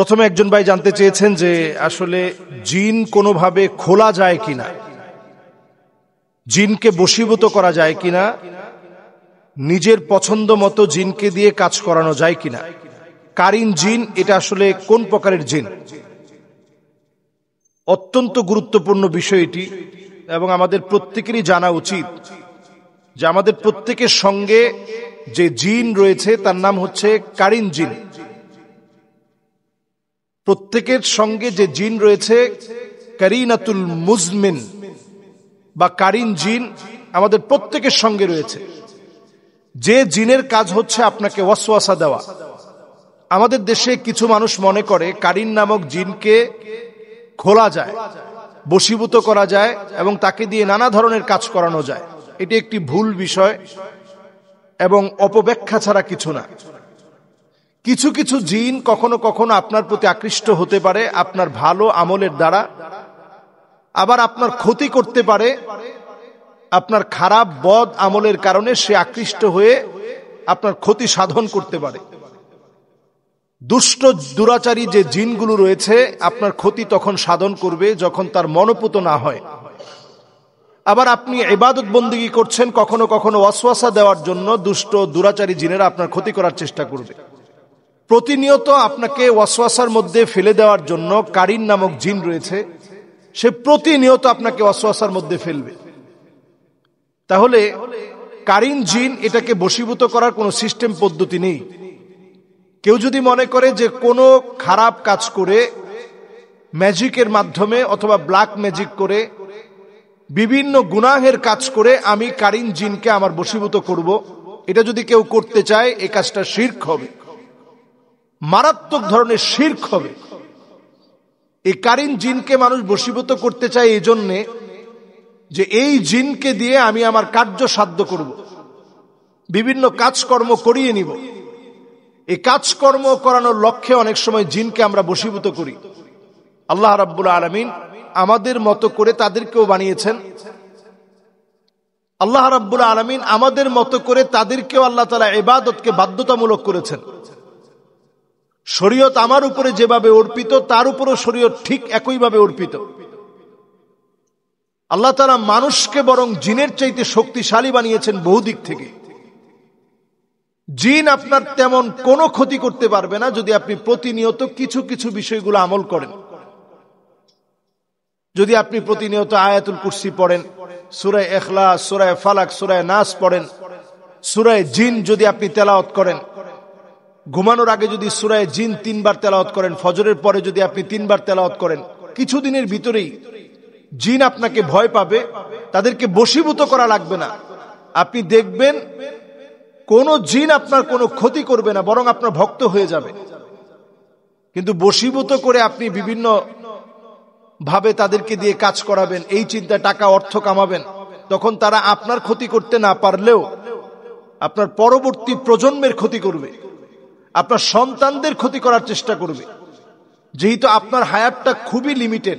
প্রথমে একজন ভাই জানতে চেয়েছেন যে আসলে জিন কোনোভাবে খোলা যায় কিনা, জিনকে বশীভূত করা যায় কিনা, নিজের পছন্দ মতো জিনকে দিয়ে কাজ করানো যায় কিনা। কারিন জিন এটা আসলে কোন প্রকারের জিন? অত্যন্ত গুরুত্বপূর্ণ বিষয় এটি, এবং আমাদের প্রত্যেকেরই জানা উচিত যে আমাদের প্রত্যেকের সঙ্গে যে জিন রয়েছে তার নাম হচ্ছে কারিন জিন। প্রত্যেকের সঙ্গে যে জিন রয়েছে কারিনাতুল মুজমিন বা কারিন জিন আমাদের প্রত্যেকের সঙ্গে রয়েছে, যে জিনের কাজ হচ্ছে আপনাকে ওয়াসওয়াসা দেওয়া। আমাদের দেশে কিছু মানুষ মনে করে কারিন নামক জিনকে খোলা যায়, বশীভূত করা যায় এবং তাকে দিয়ে নানা ধরনের কাজ করানো যায়। এটি একটি ভুল বিষয় এবং অপব্যাখ্যা ছাড়া কিছু না। কিছু কিছু জিন কখনো কখনো আপনার প্রতি আকৃষ্ট হতে পারে আপনার ভালো আমলের দ্বারা, আবার আপনার ক্ষতি করতে পারে আপনার খারাপ বদ আমলের কারণে। সে আকৃষ্ট হয়ে আপনার ক্ষতি সাধন করতে পারে। দুষ্ট দুরাচারী যে জিনগুলো রয়েছে আপনার ক্ষতি তখন সাধন করবে যখন তার মনোপুত না হয়। আবার আপনি ইবাদত বন্দেগী করছেন, কখনো কখনো ওয়াসওয়াসা দেওয়ার জন্য দুষ্ট দুরাচারী জিনেরা আপনার ক্ষতি করার চেষ্টা করবে। প্রতিনিয়ত আপনাকে ওয়াসওয়াসার মধ্যে ফেলে দেওয়ার জন্য কারিন নামক জিন রয়েছে, সে প্রতিনিয়ত আপনাকে ওয়াসওয়াসার মধ্যে ফেলবে। তাহলে কারিন জিন এটাকে বশীভূত করার কোনো সিস্টেম পদ্ধতি নেই। কেউ যদি মনে করে যে কোনো খারাপ কাজ করে ম্যাজিকের মাধ্যমে অথবা ব্ল্যাক ম্যাজিক করে বিভিন্ন গুনাহের কাজ করে আমি কারিন জিনকে আমার বশীভূত করব, এটা যদি কেউ করতে চায় এই কাজটা শিরক হবে, মারাত্মক ধরনের শিরক হবে। এই কারিন জিনকে মানুষ বশীভূত করতে চায় এই জন্যে যে এই জিনকে দিয়ে আমি আমার কার্য সাধ্য করব, বিভিন্ন কাজকর্ম করিয়ে নিব। এই কাজকর্ম করানোর লক্ষ্যে অনেক সময় জিনকে আমরা বশীভূত করি। আল্লাহ রাব্বুল আলামিন আমাদের মতো করে তাদেরকেও বানিয়েছেন। আল্লাহ রাব্বুল আলামিন আমাদের মতো করে তাদেরকেও আল্লাহ তাআলা ইবাদতকে বাধ্যতামূলক করেছেন। শরীয়ত আমার উপরে যেভাবে অর্পিত তার উপরও শরীয়ত ঠিক একইভাবে অর্পিত। আল্লাহ তাআলা মানুষকে বরং জিনের চাইতে শক্তিশালী বানিয়েছেন বহু দিক থেকে। জিন আপনার তেমন কোনো ক্ষতি করতে পারবে না যদি আপনি প্রতিনিয়ত কিছু কিছু বিষয়গুলো আমল করেন। যদি আপনি প্রতিনিয়ত আয়াতুল কুরসি পড়েন, সূরা ইখলাস, সূরা ফালাক, সূরা নাস পড়েন, সূরা জিন যদি আপনি তেলাওয়াত করেন, ঘুমানোর আগে যদি সূরা জিন 3 বার তেলাওয়াত করেন, ফজরের পরে যদি আপনি 3 বার তেলাওয়াত করেন, কিছুদিনের ভিতরেই জিন আপনাকে ভয় পাবে। তাদেরকে বশীভূত করা লাগবে না। আপনি দেখবেন কোন জিন আপনার কোনো ক্ষতি করবে না, বরং আপনার ভক্ত হয়ে যাবে। কিন্তু বশীভূত করে আপনি বিভিন্ন ভাবে তাদেরকে দিয়ে কাজ করাবেন, এই চিন্তা টাকা অর্থ কামাবেন, তখন তারা আপনার ক্ষতি করতে না পারলেও আপনার পরবর্তী প্রজন্মের ক্ষতি করবে, আপনার সন্তানদের ক্ষতি করার চেষ্টা করবে। যেহেতু আপনার হায়াতটা খুবই লিমিটেড,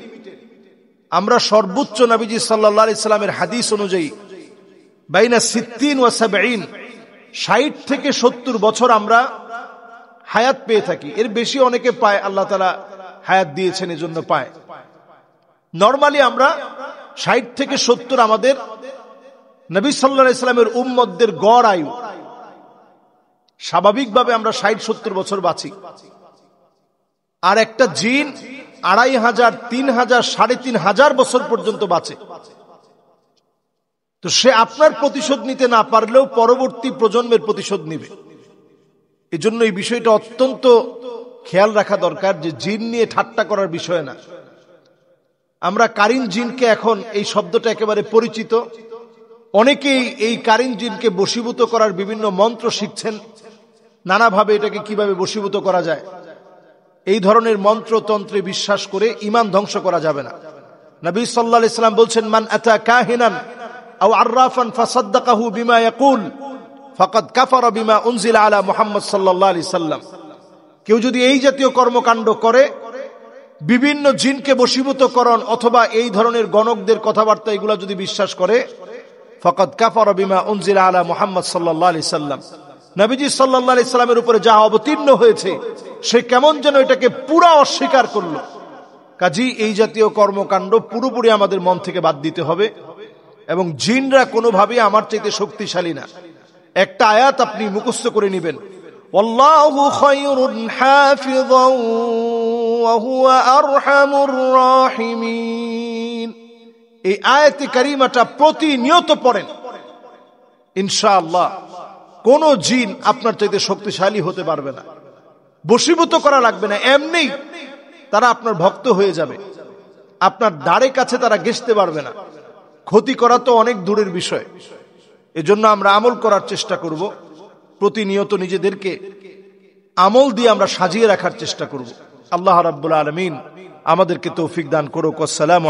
আমরা সর্বোচ্চ নবীজি সাল্লাল্লাহু আলাইহি সাল্লামের হাদিস অনুযায়ী বাইনা 60 ওয়া 70, 60 থেকে 70 বছর আমরা হায়াত পেয়ে থাকি। এর বেশি অনেকে পায়, আল্লাহ তাআলা হায়াত দিয়েছেন এজন্য পায়। নরমালি আমরা 60 থেকে 70 আমাদের নবী সাল্লাল্লাহু আলাইহি সাল্লামের উম্মতদের গড় আয়ু। স্বাভাবিকভাবে আমরা 60-70 বছর বাঁচি। আর একটা জিন 2500, 3000, 3500 বছর পর্যন্ত বাঁচে। তো সে আপনার প্রতিশোধ নিতে না পারলেও পরবর্তী প্রজন্মের প্রতিশোধ নিবে। এজন্য এই বিষয়টা অত্যন্ত খেয়াল রাখা দরকার যে জিন নিয়ে ঠাট্টা করার বিষয় না। আমরা কারিন জিনকে, এখন এই শব্দটা একেবারে পরিচিত, অনেকেই এই কারিন জিনকে বশীভূত করার বিভিন্ন মন্ত্র শিখছেন, নানাভাবে এটাকে কিভাবে বশীভূত করা যায়। এই ধরনের মন্ত্রতন্ত্রে বিশ্বাস করে ঈমান ধ্বংস করা যাবে না। নবী সাল্লাল্লাহু আলাইহি সাল্লাম বলছেন, মান আতা কাহিনান আও আররাফান ফাসাদ্দাকাহু বিমা ইয়াকুল ফাকাদ কাফারা বিমা উনজিলা আলা মুহাম্মদ সাল্লাল্লাহু আলাইহি সাল্লাম। কেউ যদি এই জাতীয় কর্মকাণ্ড করে, বিভিন্ন জিনকে বশীভূতকরণ অথবা এই ধরনের গণকদের কথাবার্তা এগুলা যদি বিশ্বাস করে, ফাকাদ কাফারা বিমা উনজিলা আলা মুহাম্মদ সাল্লাল্লাহু আলাইহি সাল্লাম, নবীজি সাল্লাল্লাহু আলাইহি সাল্লামের উপরে যা অবতীর্ণ হয়েছে সে কেমন যেন এটাকে পুরা অস্বীকার করলো। কাজী এই জাতীয় কর্মকাণ্ড পুরোপুরি আমাদের মন থেকে বাদ দিতে হবে। এবং জিনরা কোনোভাবেই আমার চাইতে শক্তিশালী না। একটা আয়াত আপনি মুখস্থ করে নেবেন, ওয়াল্লাহু খায়রুন হাফিযান ওয়া হুয়া আরহামুর রাহিমিন। এই আয়াতে কারিমাটা প্রতিনিয়ত পড়েন, ইনশাআল্লাহ কোন জিন আপনার চাইতে শক্তিশালী হতে পারবে না। বশীভূত করা লাগবে না, এমনি তারা আপনার ভক্ত হয়ে যাবে। আপনার দ্বারে কাছে তারা ঘেঁষতে পারবে না। ক্ষতি করা তো অনেক দূরের বিষয়। এজন্য আমরা আমল করার চেষ্টা করব, প্রতিনিয়ত নিজেদেরকে আমল দিয়ে আমরা সাজিয়ে রাখার চেষ্টা করব। আল্লাহ রাব্বুল আলামিন আমাদেরকে তৌফিক দান করুক। আসসালামু